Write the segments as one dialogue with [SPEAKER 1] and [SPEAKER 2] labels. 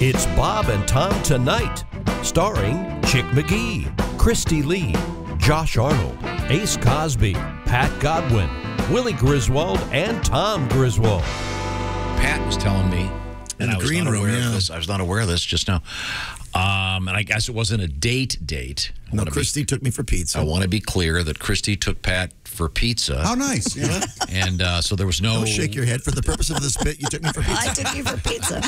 [SPEAKER 1] It's Bob and Tom Tonight, starring Chick McGee, Kristi Lee, Josh Arnold, Ace Cosby, Pat Godwin, Willie Griswold, and Tom Griswold.
[SPEAKER 2] Pat was telling me, and I was
[SPEAKER 3] green
[SPEAKER 2] not
[SPEAKER 3] room,
[SPEAKER 2] aware of this. I was not aware of this just now. And I guess it wasn't a date.
[SPEAKER 3] No, Kristi took me for pizza.
[SPEAKER 2] I want to be clear that Kristi took Pat for pizza.
[SPEAKER 4] How nice. Yeah.
[SPEAKER 2] And so there was no...
[SPEAKER 3] Don't shake your head. For the purpose of this bit, you took me for pizza.
[SPEAKER 5] I took you for pizza.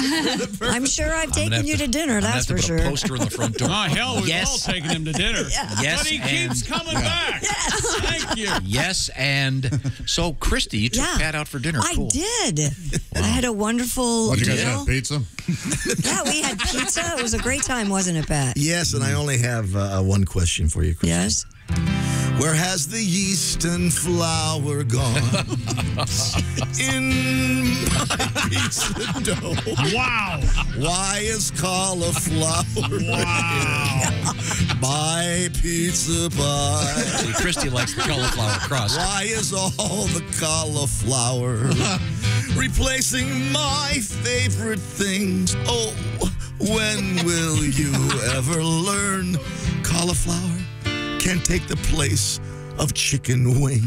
[SPEAKER 5] I'm sure I've taken you to dinner, that's for sure.
[SPEAKER 2] I'm going to put a poster in the front door.
[SPEAKER 6] Oh, hell, we've all taken him to dinner.
[SPEAKER 2] Yes,
[SPEAKER 6] but he keeps coming back.
[SPEAKER 5] Yes.
[SPEAKER 6] Thank you.
[SPEAKER 2] Yes, and so, Kristi, you took Pat out for dinner. Cool.
[SPEAKER 5] I did. Wow. I had a wonderful
[SPEAKER 4] What, you
[SPEAKER 5] deal.
[SPEAKER 4] guys have pizza?
[SPEAKER 5] Yeah, we had pizza. It was a great time, wasn't it, Pat?
[SPEAKER 3] Yes, and I only have one question for you, Kristi.
[SPEAKER 5] Yes?
[SPEAKER 3] Where has the yeast and flour gone in my pizza dough?
[SPEAKER 6] Wow.
[SPEAKER 3] Why is cauliflower in my pizza pie?
[SPEAKER 2] See, Kristi likes the cauliflower crust.
[SPEAKER 3] Why is all the cauliflower replacing my favorite things? Oh, when will you ever learn cauliflower can take the place of chicken wing?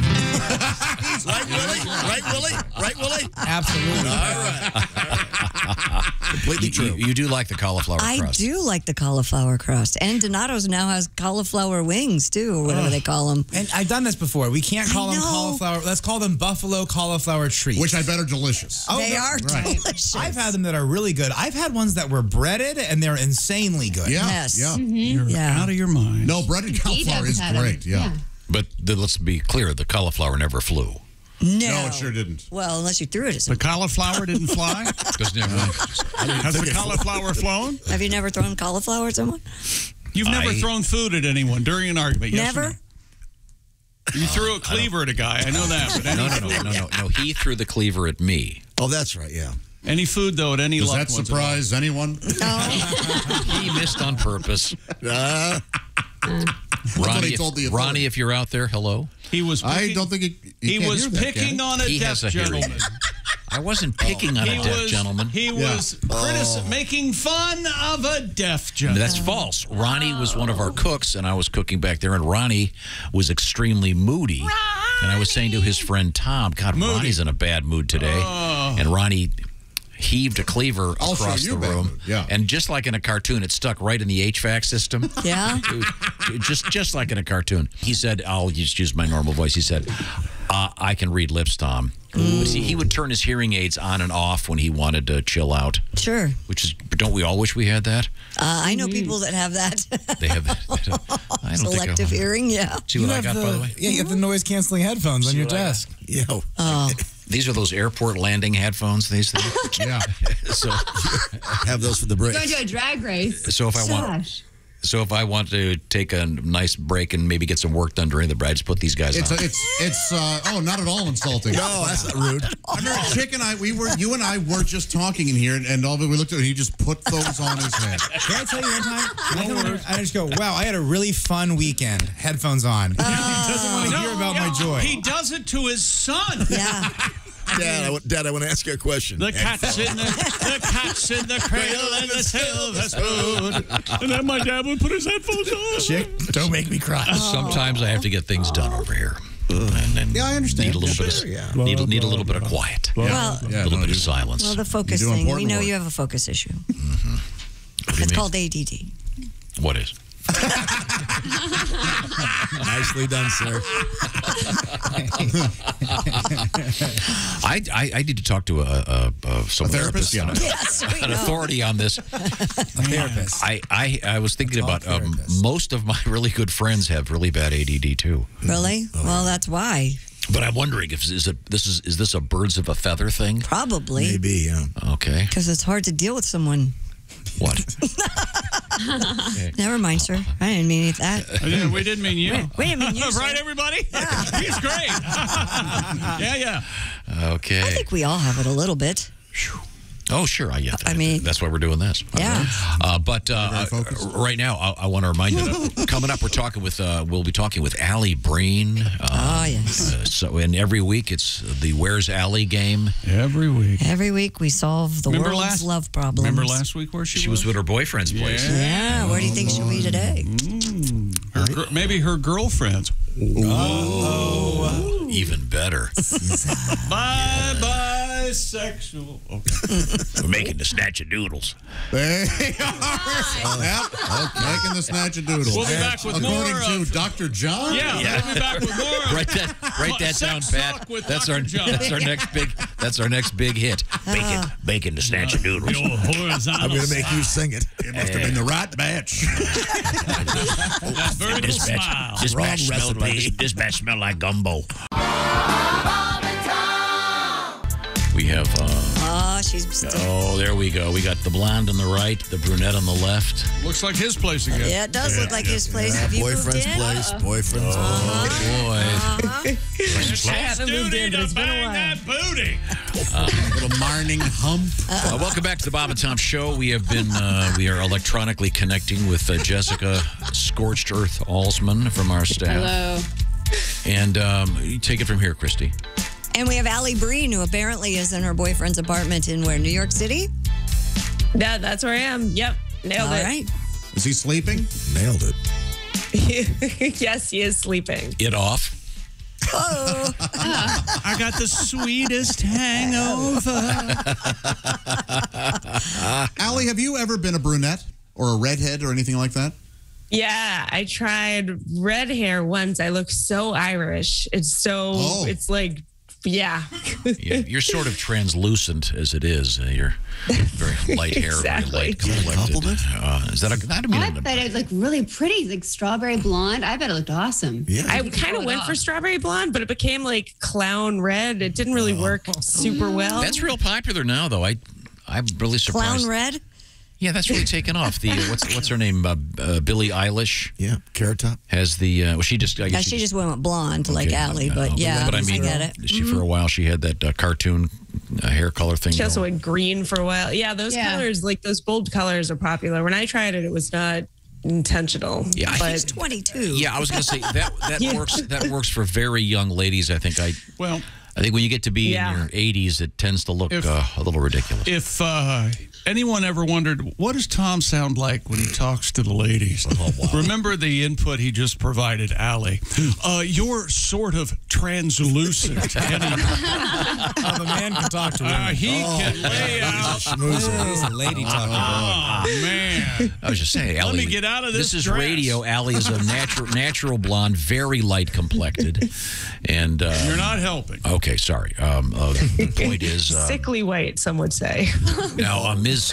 [SPEAKER 3] Right, Willie? Right, Willie? Right, Willie?
[SPEAKER 7] Absolutely.
[SPEAKER 3] All right. Completely true.
[SPEAKER 2] You do like the cauliflower crust.
[SPEAKER 5] I do like the cauliflower crust. And Donato's now has cauliflower wings, too, or whatever they call them.
[SPEAKER 7] And I've done this before. We can't call them cauliflower. Let's call them buffalo cauliflower treats.
[SPEAKER 4] Which I bet are delicious.
[SPEAKER 7] Oh,
[SPEAKER 5] They are delicious.
[SPEAKER 7] I've had them that are really good. I've had ones that were breaded, and they're insanely good.
[SPEAKER 4] Yeah.
[SPEAKER 5] Yes.
[SPEAKER 4] Yeah.
[SPEAKER 6] You're
[SPEAKER 5] Yeah.
[SPEAKER 6] out of your mind.
[SPEAKER 4] No, breaded cauliflower is great. Yeah.
[SPEAKER 2] But let's be clear, the cauliflower never flew.
[SPEAKER 5] No.
[SPEAKER 4] it sure didn't.
[SPEAKER 5] Well, unless you threw it at
[SPEAKER 6] The
[SPEAKER 5] somebody.
[SPEAKER 6] cauliflower didn't fly? Has the cauliflower flown?
[SPEAKER 5] Have you never thrown cauliflower at someone?
[SPEAKER 6] You've never thrown food at anyone during an argument, yes or
[SPEAKER 5] Never?
[SPEAKER 6] no? You threw a cleaver at a guy. I know that. But
[SPEAKER 2] No. He threw the cleaver at me.
[SPEAKER 3] Oh, that's right, yeah.
[SPEAKER 6] Any food, though, at any
[SPEAKER 4] Does
[SPEAKER 6] loved
[SPEAKER 4] that
[SPEAKER 6] ones
[SPEAKER 4] surprise anyone?
[SPEAKER 5] No.
[SPEAKER 2] He missed on purpose. Ronnie, if you're out there, hello.
[SPEAKER 6] He was picking,
[SPEAKER 4] I don't think
[SPEAKER 6] he was picking on a
[SPEAKER 2] He
[SPEAKER 6] deaf
[SPEAKER 2] has a hearing.
[SPEAKER 6] gentleman.
[SPEAKER 2] I wasn't picking on a deaf gentleman.
[SPEAKER 6] He was making fun of a deaf gentleman.
[SPEAKER 2] That's false. Ronnie was one of our cooks, and I was cooking back there, and Ronnie was extremely moody. And I was saying to his friend Tom, God, Ronnie's in a bad mood today. And Ronnie heaved a cleaver across the room.
[SPEAKER 4] Yeah.
[SPEAKER 2] And just like in a cartoon, it stuck right in the HVAC system.
[SPEAKER 5] Yeah?
[SPEAKER 2] Just like in a cartoon. He said, I'll just use my normal voice. He said, I can read lips, Tom. See, he would turn his hearing aids on and off when he wanted to chill out.
[SPEAKER 5] Sure.
[SPEAKER 2] Which is, don't we all wish we had that?
[SPEAKER 5] I know people that have that.
[SPEAKER 2] They have that. I don't
[SPEAKER 5] Selective
[SPEAKER 2] think
[SPEAKER 5] hearing, yeah.
[SPEAKER 2] See what I got, by the way?
[SPEAKER 7] Yeah, you have the noise-canceling headphones on your desk.
[SPEAKER 3] Yeah.
[SPEAKER 5] Oh.
[SPEAKER 2] These are those airport landing headphones, these things?
[SPEAKER 4] Yeah.
[SPEAKER 2] So
[SPEAKER 3] Have those for the break.
[SPEAKER 8] Going to a drag race.
[SPEAKER 2] So if I want to take a nice break and maybe get some work done during the break, I just put these guys on.
[SPEAKER 4] It's not at all insulting.
[SPEAKER 3] No, that's not rude.
[SPEAKER 4] I remember Chick and I, you and I were just talking in here, and all of it, we looked at it, and he just put those on his head.
[SPEAKER 7] Can I tell you one time? I just go, wow, I had a really fun weekend. Headphones on. He doesn't want to hear about my joy.
[SPEAKER 6] He does it to his son.
[SPEAKER 5] Yeah.
[SPEAKER 3] Dad, I want to ask you a question.
[SPEAKER 6] The cat's in the cradle and the silver spoon. And then my dad would put his headphones on.
[SPEAKER 7] Chick, don't make me cry.
[SPEAKER 2] Sometimes I have to get things done over here. And
[SPEAKER 4] Yeah, I understand.
[SPEAKER 2] Need a little bit of need a little bit of quiet.
[SPEAKER 5] Well,
[SPEAKER 2] A little bit of silence.
[SPEAKER 5] well, the focus
[SPEAKER 4] do
[SPEAKER 5] thing. We
[SPEAKER 4] important
[SPEAKER 5] know
[SPEAKER 4] work.
[SPEAKER 5] you have a focus issue.
[SPEAKER 2] What do you
[SPEAKER 5] It's
[SPEAKER 2] mean?
[SPEAKER 5] called ADD.
[SPEAKER 2] What is?
[SPEAKER 3] Nicely done, sir.
[SPEAKER 2] I need to talk to a
[SPEAKER 4] therapist? Yeah.
[SPEAKER 5] Yes, we
[SPEAKER 2] an
[SPEAKER 5] know.
[SPEAKER 2] authority on this.
[SPEAKER 7] Therapist.
[SPEAKER 2] I was thinking about
[SPEAKER 7] therapist.
[SPEAKER 2] most of my really good friends have really bad ADD too.
[SPEAKER 5] Really? Well, that's why.
[SPEAKER 2] But I'm wondering if is this a birds of a feather thing?
[SPEAKER 5] Probably.
[SPEAKER 3] Maybe, yeah.
[SPEAKER 2] Okay.
[SPEAKER 5] Because it's hard to deal with someone.
[SPEAKER 2] What?
[SPEAKER 5] Never mind, sir. I didn't mean that.
[SPEAKER 6] Yeah, we didn't mean you.
[SPEAKER 5] We didn't mean you,
[SPEAKER 6] Right,
[SPEAKER 5] sir.
[SPEAKER 6] everybody? He's great. Yeah.
[SPEAKER 2] Okay.
[SPEAKER 5] I think we all have it a little bit.
[SPEAKER 2] Oh, sure.
[SPEAKER 5] I mean,
[SPEAKER 2] that's why we're doing this.
[SPEAKER 5] Yeah.
[SPEAKER 2] But right now, I want to remind you that coming up, we'll be talking with Allie Breen.
[SPEAKER 5] Yes.
[SPEAKER 2] And every week it's the Where's Allie game.
[SPEAKER 6] Every week.
[SPEAKER 5] Every week we solve the world's love problems.
[SPEAKER 6] Remember last week where she was?
[SPEAKER 2] She was with her boyfriend's place.
[SPEAKER 5] Yeah. Where do you think she'll be today?
[SPEAKER 6] Maybe her girlfriend's.
[SPEAKER 2] Oh. Even better.
[SPEAKER 6] Bisexual. Okay.
[SPEAKER 2] We're making the snatch of doodles.
[SPEAKER 4] They are. Making the snatch of doodles.
[SPEAKER 6] We'll be back with more.
[SPEAKER 4] According to Dr. John.
[SPEAKER 6] Yeah, we'll be back with more.
[SPEAKER 2] Write that down, Pat. That's our next big hit. Bacon the snatch of doodles.
[SPEAKER 3] I'm going to make you sing it.
[SPEAKER 4] It must have been the right batch.
[SPEAKER 6] That vertical smile.
[SPEAKER 2] This batch smelled like gumbo. We have. There we go. We got the blonde on the right, the brunette on the left.
[SPEAKER 6] Looks like his place again.
[SPEAKER 5] Yeah, it does look like his place. Have you
[SPEAKER 3] Boyfriend's
[SPEAKER 5] moved in?
[SPEAKER 3] place. Boyfriend's
[SPEAKER 2] Boy.
[SPEAKER 5] Haven't moved in, but it's been a while.
[SPEAKER 6] That booty.
[SPEAKER 4] Little marning hump.
[SPEAKER 2] Welcome back to the Bob and Tom Show. We are electronically connecting with Jessica Scorched Earth Alsman from our staff.
[SPEAKER 8] Hello.
[SPEAKER 2] And you take it from here, Kristi.
[SPEAKER 5] And we have Allie Breen, who apparently is in her boyfriend's apartment in where, New York City?
[SPEAKER 8] Yeah, that's where I am. Yep. Nailed it.
[SPEAKER 5] All right.
[SPEAKER 4] Is he sleeping?
[SPEAKER 3] Nailed it.
[SPEAKER 8] Yes, he is sleeping.
[SPEAKER 2] It off.
[SPEAKER 5] Oh.
[SPEAKER 6] I got the sweetest hangover.
[SPEAKER 4] Allie, have you ever been a brunette or a redhead or anything like that?
[SPEAKER 8] Yeah, I tried red hair once. I look so Irish. It's like, yeah.
[SPEAKER 2] Yeah, you're sort of translucent as it is. You're very light hair,
[SPEAKER 8] Exactly.
[SPEAKER 2] very light complected.
[SPEAKER 3] Compliment?
[SPEAKER 2] Is that
[SPEAKER 9] I bet it looked really pretty, like strawberry blonde. I bet it looked awesome.
[SPEAKER 3] Yeah.
[SPEAKER 8] I kind of went for strawberry blonde, but it became like clown red. It didn't really work super well.
[SPEAKER 2] That's real popular now, though. I'm really surprised.
[SPEAKER 5] Clown red?
[SPEAKER 2] Yeah, that's really taken off. The what's her name? Billie Eilish.
[SPEAKER 3] Yeah. Carrot Top.
[SPEAKER 2] Has the she just? I guess
[SPEAKER 5] She just went blonde like Allie, but
[SPEAKER 2] but I mean,
[SPEAKER 5] get it.
[SPEAKER 2] she for a while she had that cartoon hair color thing.
[SPEAKER 8] She also went green for a while. Yeah, those colors, like those bold colors, are popular. When I tried it, it was not intentional.
[SPEAKER 2] Yeah,
[SPEAKER 5] She's 22.
[SPEAKER 2] Yeah, I was going to say that works. That works for very young ladies. I think I think when you get to be in your 80s, it tends to look a little ridiculous.
[SPEAKER 6] If anyone ever wondered, what does Tom sound like when he talks to the ladies?
[SPEAKER 2] Oh, wow.
[SPEAKER 6] Remember the input he just provided, Allie. You're sort of translucent.
[SPEAKER 7] The man can talk to women.
[SPEAKER 6] He can lay out.
[SPEAKER 7] He's a lady talking.
[SPEAKER 6] Oh, man.
[SPEAKER 2] I was just saying, Allie.
[SPEAKER 6] Let me get out of this
[SPEAKER 2] is
[SPEAKER 6] dress.
[SPEAKER 2] radio. Allie is a natural blonde, very light complected, and
[SPEAKER 6] you're not helping.
[SPEAKER 2] Okay, sorry. The point is,
[SPEAKER 8] sickly white, some would say.
[SPEAKER 2] now Ms.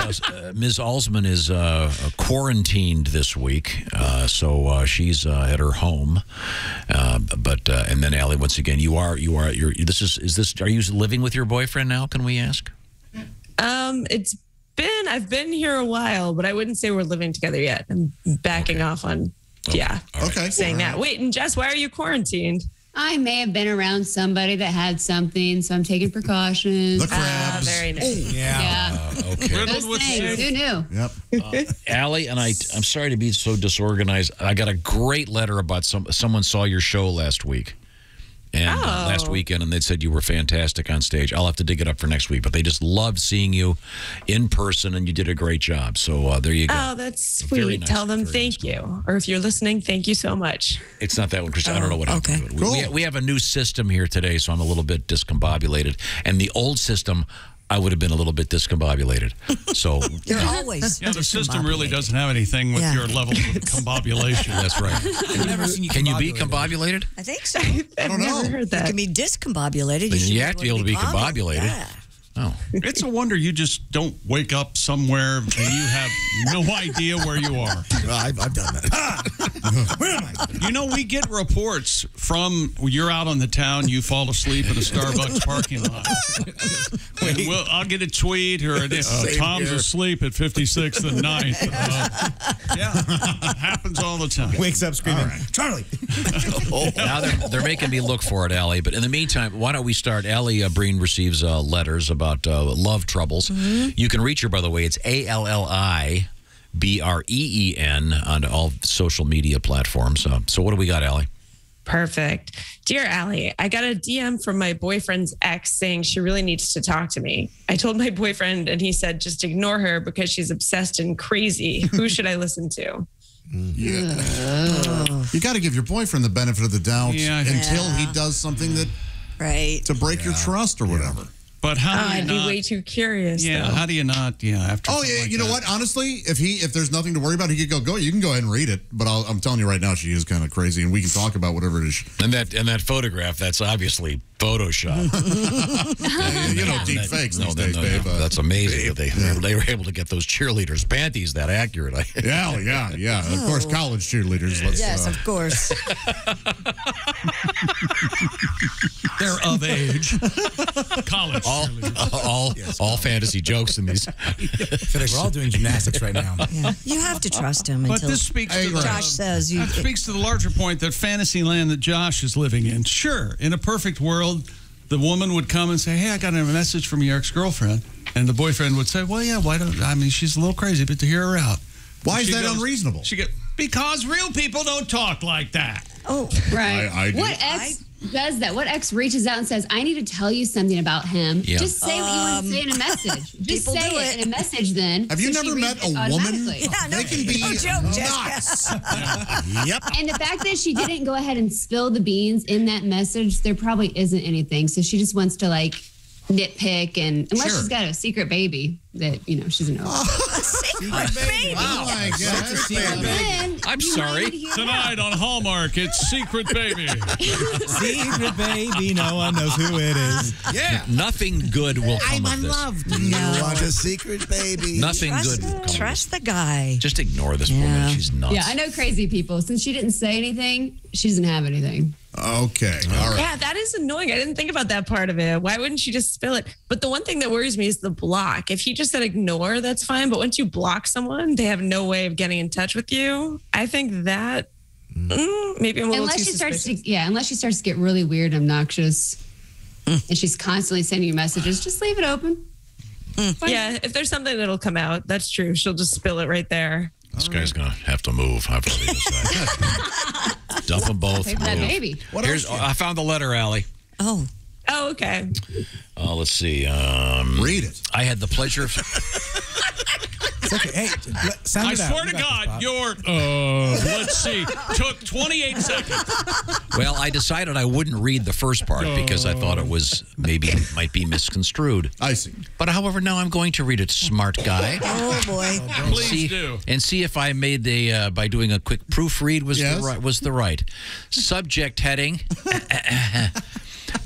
[SPEAKER 2] Alsman is quarantined this week, so she's at her home. But and then Allie, once again, are you living with your boyfriend now? Can we ask?
[SPEAKER 8] I've been here a while, but I wouldn't say we're living together yet. I'm backing off on saying that. Wait, and Jess, why are you quarantined?
[SPEAKER 9] I may have been around somebody that had something, so I'm taking precautions.
[SPEAKER 4] The crabs.
[SPEAKER 8] Very nice.
[SPEAKER 2] Okay.
[SPEAKER 9] Those things. Who knew?
[SPEAKER 4] Yep.
[SPEAKER 2] Allie, and I'm sorry to be so disorganized. I got a great letter about someone saw your show last week. And last weekend, and they said you were fantastic on stage. I'll have to dig it up for next week, but they just loved seeing you in person, and you did a great job. So there you go.
[SPEAKER 8] Oh, that's sweet.
[SPEAKER 2] Nice.
[SPEAKER 8] Tell them thank you. Or if you're listening, thank you so much.
[SPEAKER 2] It's not that one, Kristi. I don't know what happened.
[SPEAKER 5] Okay.
[SPEAKER 4] Cool.
[SPEAKER 2] We have a new system here today, so I'm a little bit discombobulated. And the old system, I would have been a little bit discombobulated. So
[SPEAKER 5] You're always.
[SPEAKER 6] The system really doesn't have anything with your level of combobulation.
[SPEAKER 2] that's right.
[SPEAKER 7] I've never seen you
[SPEAKER 2] Can you be
[SPEAKER 7] combobulated.
[SPEAKER 2] combobulated?
[SPEAKER 5] I think so.
[SPEAKER 8] I've never heard
[SPEAKER 5] You
[SPEAKER 8] that.
[SPEAKER 5] can be discombobulated.
[SPEAKER 2] Then
[SPEAKER 5] should
[SPEAKER 2] you have to be able to be combobulated.
[SPEAKER 5] Yeah.
[SPEAKER 2] Oh.
[SPEAKER 6] It's a wonder you just don't wake up somewhere and you have no idea where you are.
[SPEAKER 3] I've done that.
[SPEAKER 7] Where am I?
[SPEAKER 6] You know, we get reports from you're out on the town, you fall asleep in a Starbucks parking lot. And I'll get a tweet or Tom's
[SPEAKER 3] here.
[SPEAKER 6] asleep at 56th and 9th. Yeah, it happens all the time.
[SPEAKER 7] Wakes up screaming, Charlie.
[SPEAKER 2] Now they're making me look for it, Allie. But in the meantime, why don't we start? Allie Breen receives letters about love troubles. You can reach her, by the way. It's ALLIBREEN on all social media platforms. So what do we got, Allie?
[SPEAKER 8] Perfect. Dear Allie, I got a DM from my boyfriend's ex saying she really needs to talk to me. I told my boyfriend and he said, just ignore her because she's obsessed and crazy. Who should I listen to?
[SPEAKER 4] You got to give your boyfriend the benefit of the doubt until he does something that to break your trust or whatever.
[SPEAKER 6] But how do you
[SPEAKER 8] I'd be way too curious.
[SPEAKER 6] Yeah,
[SPEAKER 8] though.
[SPEAKER 6] how do you not? Yeah, after.
[SPEAKER 4] Oh yeah, you know what? Honestly, if there's nothing to worry about, he could go. You can go ahead and read it. But I'm telling you right now, she is kind of crazy, and we can talk about whatever it is.
[SPEAKER 2] And that photograph, that's obviously Photoshop.
[SPEAKER 4] Deep fakes these days, babe.
[SPEAKER 2] That's amazing. They were able to get those cheerleaders' panties that accurate.
[SPEAKER 4] Yeah. Of course, college cheerleaders.
[SPEAKER 5] Yes, of course.
[SPEAKER 6] They're of age. College.
[SPEAKER 2] All fantasy jokes in these.
[SPEAKER 7] I feel like we're all doing gymnastics right now.
[SPEAKER 5] Yeah. You have to trust him
[SPEAKER 6] But
[SPEAKER 5] until
[SPEAKER 6] this speaks to
[SPEAKER 5] Josh says you.
[SPEAKER 6] that speaks to the larger point that fantasy land that Josh is living in. Sure, in a perfect world, the woman would come and say, "Hey, I got a message from your ex-girlfriend," and the boyfriend would say, "Well, yeah, why don't? I mean, she's a little crazy, but to hear her out."
[SPEAKER 4] Why is that unreasonable?
[SPEAKER 6] Because real people don't talk like that.
[SPEAKER 5] Oh,
[SPEAKER 9] Right.
[SPEAKER 4] I do.
[SPEAKER 9] What ex does that? What ex reaches out and says, I need to tell you something about him?
[SPEAKER 2] Yeah.
[SPEAKER 9] Just say what you want to say in a message. Just
[SPEAKER 5] people
[SPEAKER 9] say
[SPEAKER 5] do
[SPEAKER 9] it
[SPEAKER 5] it.
[SPEAKER 9] in a message then.
[SPEAKER 4] Have you
[SPEAKER 9] so she
[SPEAKER 4] never
[SPEAKER 9] reads
[SPEAKER 4] met
[SPEAKER 9] it
[SPEAKER 4] a woman?
[SPEAKER 9] automatically.
[SPEAKER 5] yeah, no,
[SPEAKER 4] They can be
[SPEAKER 5] no joke,
[SPEAKER 4] nuts.
[SPEAKER 5] Jessica.
[SPEAKER 3] Yep.
[SPEAKER 9] And the fact that she didn't go ahead and spill the beans in that message, there probably isn't anything. So she just wants to nitpick, and unless she's got a secret baby that she's an
[SPEAKER 5] Secret baby.
[SPEAKER 4] Oh my God.
[SPEAKER 2] I'm sorry.
[SPEAKER 6] Tonight on Hallmark, it's Secret Baby.
[SPEAKER 7] Secret baby, no one knows who it is.
[SPEAKER 2] Yeah. Nothing good will come of this.
[SPEAKER 3] You want a secret baby?
[SPEAKER 2] Nothing good will come of this.
[SPEAKER 5] Trust the guy.
[SPEAKER 2] Just ignore this woman. She's nuts.
[SPEAKER 9] Yeah, I know crazy people. Since she didn't say anything, she doesn't have anything.
[SPEAKER 4] Okay. All right.
[SPEAKER 8] Yeah, that is annoying. I didn't think about that part of it. Why wouldn't she just spill it? But the one thing that worries me is the block. If he just said ignore, that's fine. But once you block someone, they have no way of getting in touch with you. I think that maybe I'm a little
[SPEAKER 9] Unless
[SPEAKER 8] too
[SPEAKER 9] she starts
[SPEAKER 8] suspicious.
[SPEAKER 9] unless she starts to get really weird and obnoxious, and she's constantly sending you messages, just leave it open.
[SPEAKER 8] Yeah, if there's something that'll come out, that's true. She'll just spill it right there.
[SPEAKER 2] This guy's going to have to move. I've already decided. Dump them both.
[SPEAKER 9] Pay for that
[SPEAKER 2] move.
[SPEAKER 9] baby.
[SPEAKER 2] I found the letter, Allie.
[SPEAKER 5] Oh,
[SPEAKER 8] okay.
[SPEAKER 2] Let's see.
[SPEAKER 4] Read it.
[SPEAKER 2] I had the pleasure of...
[SPEAKER 7] It's okay. Hey, sound
[SPEAKER 6] I
[SPEAKER 7] it out.
[SPEAKER 6] swear
[SPEAKER 7] You
[SPEAKER 6] to
[SPEAKER 7] got
[SPEAKER 6] God,
[SPEAKER 7] this,
[SPEAKER 6] your, let's see, took 28 seconds.
[SPEAKER 2] Well, I decided I wouldn't read the first part because I thought it was might be misconstrued.
[SPEAKER 4] I see.
[SPEAKER 2] But however, now I'm going to read it, smart guy.
[SPEAKER 5] oh boy.
[SPEAKER 6] Please do.
[SPEAKER 2] And see if I made the by doing a quick proofread was
[SPEAKER 4] Yes.
[SPEAKER 2] the right subject heading.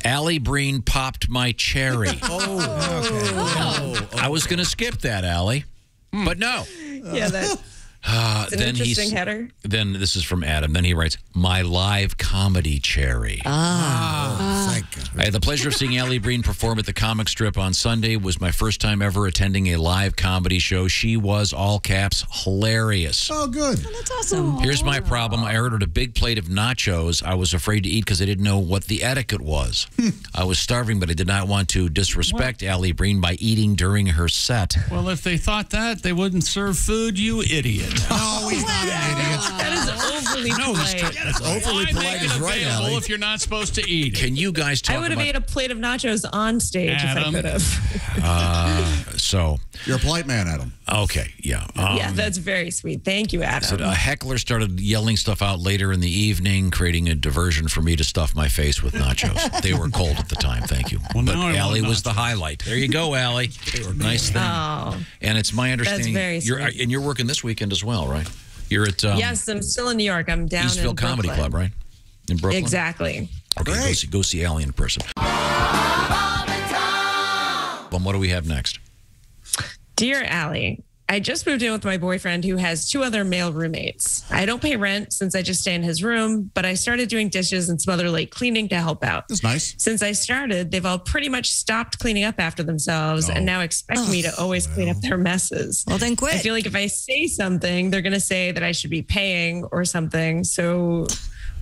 [SPEAKER 2] Allie Breen popped my cherry. I was going to skip that, Allie, but no.
[SPEAKER 8] Yeah, that's an interesting header.
[SPEAKER 2] Then this is from Adam. Then he writes, "My live comedy cherry."
[SPEAKER 3] Thank God.
[SPEAKER 2] I had the pleasure of seeing Allie Breen perform at the comic strip on Sunday. It was my first time ever attending a live comedy show. She was, all caps, hilarious.
[SPEAKER 4] Oh, good.
[SPEAKER 5] That's awesome.
[SPEAKER 2] Here's my problem. I ordered a big plate of nachos. I was afraid to eat because I didn't know what the etiquette was. I was starving, but I did not want to disrespect Allie Breen by eating during her set.
[SPEAKER 6] Well, if they thought that, they wouldn't serve food, you idiot.
[SPEAKER 4] No, he's not an idiot.
[SPEAKER 8] That is overly polite.
[SPEAKER 3] Overly
[SPEAKER 6] Why
[SPEAKER 3] polite
[SPEAKER 6] make it
[SPEAKER 3] is right,
[SPEAKER 6] available
[SPEAKER 3] Allie.
[SPEAKER 6] if you're not supposed to eat it?
[SPEAKER 2] Can you guys talk
[SPEAKER 8] I would have
[SPEAKER 2] about...
[SPEAKER 8] ate a plate of nachos on stage
[SPEAKER 6] Adam.
[SPEAKER 8] if I could have.
[SPEAKER 2] So,
[SPEAKER 4] You're a polite man, Adam.
[SPEAKER 2] okay, yeah.
[SPEAKER 8] Yeah, that's very sweet. Thank you, Adam.
[SPEAKER 2] A heckler started yelling stuff out later in the evening, creating a diversion for me to stuff my face with nachos. They were cold at the time, thank you.
[SPEAKER 6] Well,
[SPEAKER 2] but
[SPEAKER 6] now I want
[SPEAKER 2] Allie was
[SPEAKER 6] nachos.
[SPEAKER 2] the highlight. There you go, Allie. Nice thing.
[SPEAKER 8] Oh,
[SPEAKER 2] And it's my understanding
[SPEAKER 8] very sweet.
[SPEAKER 2] you're working this weekend as well, right? You're at
[SPEAKER 8] yes, I'm still in New York. I'm down
[SPEAKER 2] Eastville
[SPEAKER 8] in
[SPEAKER 2] Comedy
[SPEAKER 8] Brooklyn.
[SPEAKER 2] Club, right? In Brooklyn.
[SPEAKER 8] Exactly.
[SPEAKER 2] Okay, go see Allie in person. What do we have next?
[SPEAKER 8] Dear Allie, I just moved in with my boyfriend who has 2 other male roommates. I don't pay rent since I just stay in his room, but I started doing dishes and some other late cleaning to help out.
[SPEAKER 4] That's nice.
[SPEAKER 8] Since I started, they've all pretty much stopped cleaning up after themselves and now expect me to always clean up their messes.
[SPEAKER 5] Well, then quit.
[SPEAKER 8] I feel like if I say something, they're going to say that I should be paying or something. So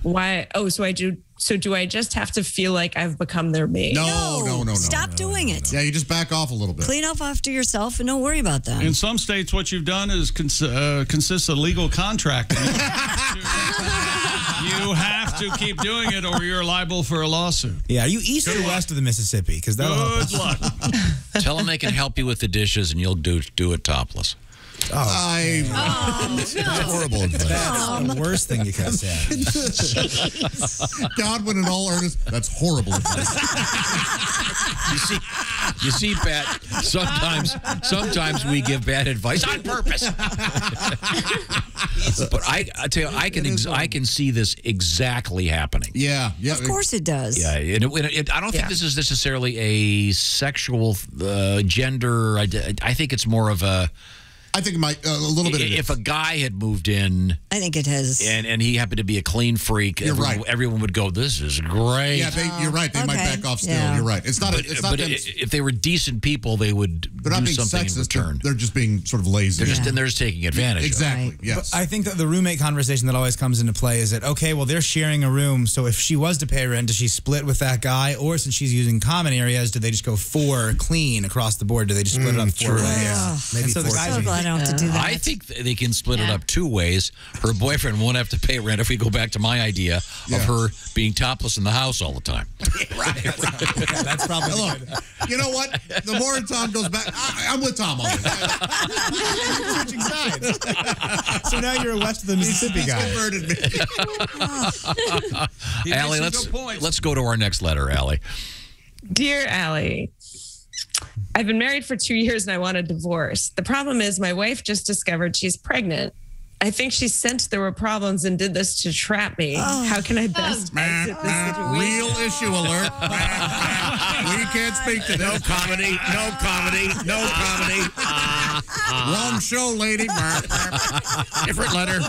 [SPEAKER 8] why? Oh, so I do. So do I just have to feel like I've become their maid?
[SPEAKER 4] No.
[SPEAKER 5] Stop doing it.
[SPEAKER 4] Yeah, you just back off a little bit.
[SPEAKER 5] Clean up after yourself and don't worry about that.
[SPEAKER 6] In some states, what you've done is consists of legal contracting. You have to keep doing it, or you're liable for a lawsuit.
[SPEAKER 7] Yeah, are you east or west of the Mississippi? Because that'll help us.
[SPEAKER 6] Good luck.
[SPEAKER 2] Tell them they can help you with the dishes, and you'll do it topless.
[SPEAKER 3] That's horrible advice.
[SPEAKER 7] That's the worst thing you could have said.
[SPEAKER 4] Godwin, in all earnest, that's horrible advice.
[SPEAKER 2] You see, Pat. Sometimes we give bad advice on purpose. But I tell you, I can see this exactly happening.
[SPEAKER 4] Yeah.
[SPEAKER 5] Of course it does.
[SPEAKER 2] Yeah, I don't think this is necessarily a sexual gender. I think it's more of a.
[SPEAKER 4] I think it might a little bit.
[SPEAKER 2] If a guy had moved in,
[SPEAKER 5] I think it has,
[SPEAKER 2] and he happened to be a clean freak, everyone would go, "This is great."
[SPEAKER 4] Yeah, you're right. They might back off still. Yeah. You're right. It's not.
[SPEAKER 2] But if they were decent people, they would do something in return.
[SPEAKER 4] They're just being sort of lazy.
[SPEAKER 2] They're just taking advantage.
[SPEAKER 4] Exactly.
[SPEAKER 5] Right.
[SPEAKER 4] Yes.
[SPEAKER 7] But I think that the roommate conversation that always comes into play is that, okay, well, they're sharing a room, so if she was to pay rent, does she split with that guy, or since she's using common areas, do they just go 4 clean across the board? Do they just split it up 4 ways?
[SPEAKER 5] Yeah.
[SPEAKER 7] Maybe so the guys
[SPEAKER 5] so glad I don't have to do that.
[SPEAKER 2] I think they can split it up 2 ways. Her boyfriend won't have to pay rent if we go back to my idea of her being topless in the house all the time.
[SPEAKER 4] Right.
[SPEAKER 7] Yeah, that's probably good.
[SPEAKER 4] You know what? The more Tom goes back, I'm with Tom on this.
[SPEAKER 7] Switching sides. So now you're a west of the Mississippi guy.
[SPEAKER 4] Converted me.
[SPEAKER 2] Allie, let's go to our next letter, Allie.
[SPEAKER 8] Dear Allie, I've been married for 2 years and I want a divorce. The problem is my wife just discovered she's pregnant. I think she sensed there were problems and did this to trap me. How can I best exit this situation?
[SPEAKER 3] Real issue alert. We can't speak to this.
[SPEAKER 2] No comedy.
[SPEAKER 4] Wrong show, lady.
[SPEAKER 2] Different letter.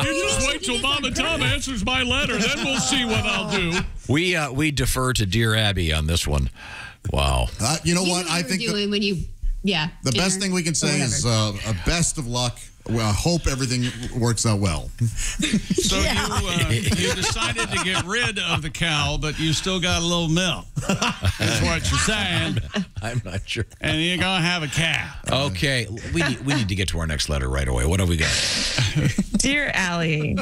[SPEAKER 6] You just wait till Mom and Tom answers my letter, then we'll see what I'll do.
[SPEAKER 2] We defer to Dear Abby on this one. Wow.
[SPEAKER 4] You know what? I think the best thing we can say is a best of luck. Well, I hope everything works out well.
[SPEAKER 6] So you decided to get rid of the cow, but you still got a little milk. That's what you're saying.
[SPEAKER 2] I'm not sure.
[SPEAKER 6] And you're going to have a calf.
[SPEAKER 2] Okay. We need to get to our next letter right away. What have we got?
[SPEAKER 8] Dear Allie,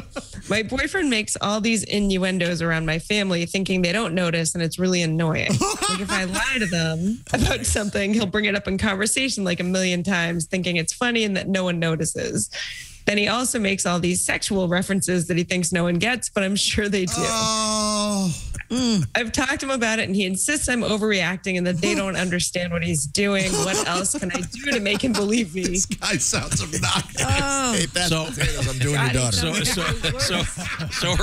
[SPEAKER 8] my boyfriend makes all these innuendos around my family thinking they don't notice, and it's really annoying. Like if I lie to them about something, he'll bring it up in conversation like a million times, thinking it's funny and that no one notices. Then he also makes all these sexual references that he thinks no one gets, but I'm sure they do. I've talked to him about it, and he insists I'm overreacting and that they don't understand what he's doing. What else can I do to make him believe me?
[SPEAKER 4] This guy sounds obnoxious.
[SPEAKER 3] Hey, that's potatoes. I'm doing your daughter.
[SPEAKER 2] So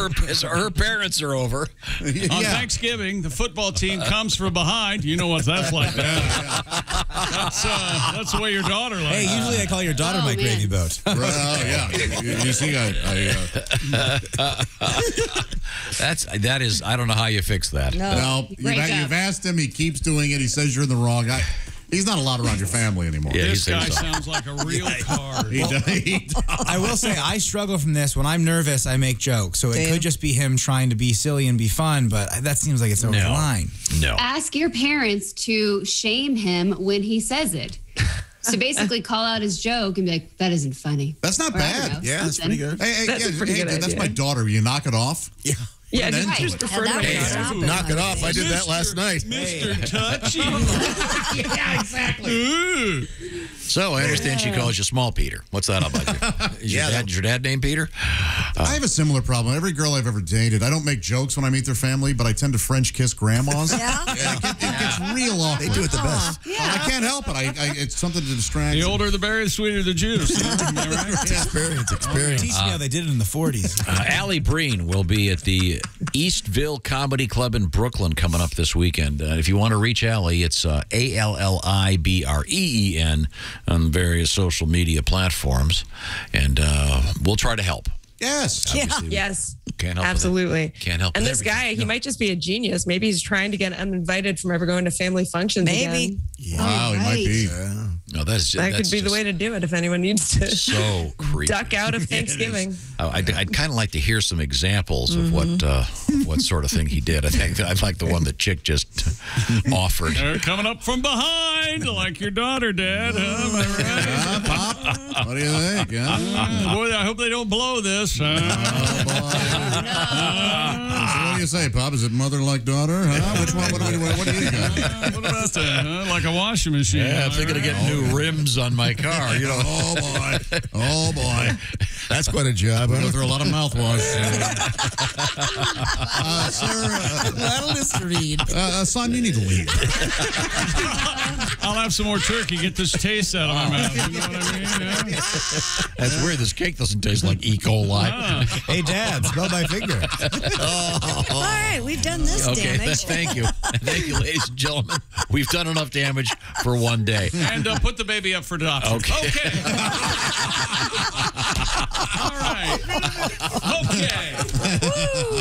[SPEAKER 2] her parents are over.
[SPEAKER 6] On Thanksgiving, the football team comes from behind. You know what that's like. That's the way your daughter likes.
[SPEAKER 7] Hey, usually I call your daughter my gravy boat.
[SPEAKER 4] Yeah. You see,
[SPEAKER 2] that is. I don't know how you fix that.
[SPEAKER 4] No, you've asked him. He keeps doing it. He says you're in the wrong. He's not allowed around your family anymore.
[SPEAKER 2] Yeah,
[SPEAKER 6] this guy sounds like a real card.
[SPEAKER 7] I will say I struggle from this. When I'm nervous, I make jokes. So it could just be him trying to be silly and be fun, but that seems like it's over the line.
[SPEAKER 2] No.
[SPEAKER 9] Ask your parents to shame him when he says it. So basically call out his joke and be like, that isn't funny.
[SPEAKER 4] That's not bad.
[SPEAKER 3] Yeah, that's pretty good.
[SPEAKER 4] Hey,
[SPEAKER 8] That's a pretty good
[SPEAKER 4] that's
[SPEAKER 8] idea.
[SPEAKER 4] my daughter. Will you knock it off?
[SPEAKER 3] Yeah.
[SPEAKER 8] Yeah,
[SPEAKER 4] Then
[SPEAKER 8] just refer to my daughter.
[SPEAKER 3] Knock it off. I did that last night.
[SPEAKER 6] Mr. Touchy.
[SPEAKER 4] Yeah, exactly.
[SPEAKER 2] So I understand she calls you Small Peter. What's that about you? Is your dad named Peter?
[SPEAKER 4] I have a similar problem. Every girl I've ever dated, I don't make jokes when I meet their family, but I tend to French kiss grandmas.
[SPEAKER 5] Yeah?
[SPEAKER 4] It It's real awkward.
[SPEAKER 3] They do it the best.
[SPEAKER 4] I can't help it. It's something to distract.
[SPEAKER 6] The
[SPEAKER 4] you.
[SPEAKER 6] older the berry, the sweeter the juice.
[SPEAKER 3] Experience.
[SPEAKER 7] Teach me how they did it in the 40s.
[SPEAKER 2] Allie Breen will be at the Eastville Comedy Club in Brooklyn coming up this weekend. If you want to reach Allie, it's ALLIBREEN on various social media platforms, and we'll try to help.
[SPEAKER 4] Yes.
[SPEAKER 2] Obviously,
[SPEAKER 8] Yes.
[SPEAKER 2] Can't help
[SPEAKER 8] Absolutely.
[SPEAKER 2] With it. Can't help
[SPEAKER 8] And
[SPEAKER 2] with
[SPEAKER 8] this
[SPEAKER 2] everything.
[SPEAKER 8] guy, he might just be a genius. Maybe he's trying to get uninvited from ever going to family functions
[SPEAKER 5] Maybe.
[SPEAKER 8] again.
[SPEAKER 4] Wow, he might be.
[SPEAKER 2] No, that's
[SPEAKER 8] That could be the way to do it if anyone needs to
[SPEAKER 2] so creepy.
[SPEAKER 8] duck out of Thanksgiving.
[SPEAKER 2] I'd kind of like to hear some examples of what sort of thing he did. I think I'd like the one that Chick just offered.
[SPEAKER 6] They're coming up from behind like your daughter did. Huh? Am I right?
[SPEAKER 4] Pop, what do you think?
[SPEAKER 6] Boy, I hope they don't blow this.
[SPEAKER 4] So what do you say, Pop? Is it mother like daughter? Huh? Which one? What do you got?
[SPEAKER 6] What about that? Huh? Like a washing machine.
[SPEAKER 2] Yeah, I'm thinking of getting new rims on my car. You know.
[SPEAKER 4] Oh boy. Oh boy.
[SPEAKER 3] That's quite a job.
[SPEAKER 4] Go through a lot of mouthwash. Sarah, son, you need to leave.
[SPEAKER 6] I'll have some more turkey. Get this taste out of my mouth. You know what I mean? Yeah.
[SPEAKER 2] That's weird. This cake doesn't taste like E. coli.
[SPEAKER 7] Hey, Dad, smell my finger.
[SPEAKER 5] All right, we've done this
[SPEAKER 2] Okay,
[SPEAKER 5] damage.
[SPEAKER 2] thank you. Thank you, ladies and gentlemen. We've done enough damage for one day.
[SPEAKER 6] And put the baby up for adoption. Okay. All right. Okay.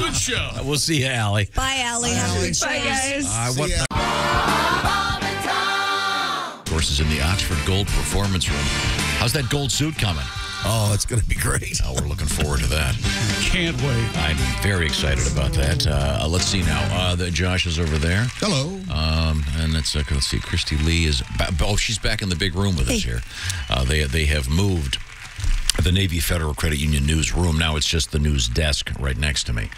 [SPEAKER 6] Good show.
[SPEAKER 2] We'll see you, Allie.
[SPEAKER 5] Bye, Allie. Have a good
[SPEAKER 8] Bye,
[SPEAKER 5] shows.
[SPEAKER 8] guys.
[SPEAKER 2] Of course, is in the Oxford Gold Performance Room. How's that gold suit coming?
[SPEAKER 3] Oh, it's going to be great.
[SPEAKER 2] Oh, we're looking forward to that.
[SPEAKER 6] Can't wait.
[SPEAKER 2] I'm very excited about that. Let's see now. Josh is over there.
[SPEAKER 4] Hello.
[SPEAKER 2] And let's see. Kristi Lee is. She's back in the big room with us here. They have moved the Navy Federal Credit Union newsroom. Now it's just the news desk right next to me.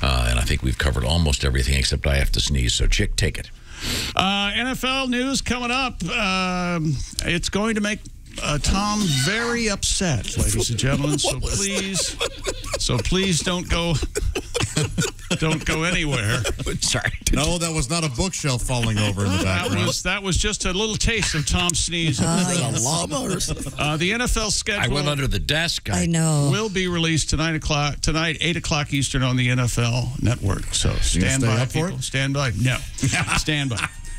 [SPEAKER 2] And I think we've covered almost everything except I have to sneeze. So, Chick, take it.
[SPEAKER 6] NFL news coming up. It's going to make Tom very upset, ladies and gentlemen. So please don't go anywhere.
[SPEAKER 2] Sorry.
[SPEAKER 4] No, that was not a bookshelf falling over in the background.
[SPEAKER 6] That was just a little taste of Tom sneezing.
[SPEAKER 3] A llama or something?
[SPEAKER 6] The NFL
[SPEAKER 2] I
[SPEAKER 6] schedule
[SPEAKER 2] went under the desk.
[SPEAKER 5] I know.
[SPEAKER 6] will be released tonight, 8 o'clock Eastern on the NFL Network. So stand
[SPEAKER 4] stay
[SPEAKER 6] by,
[SPEAKER 4] up for
[SPEAKER 6] people.
[SPEAKER 4] it?
[SPEAKER 6] Stand by. No. Stand by.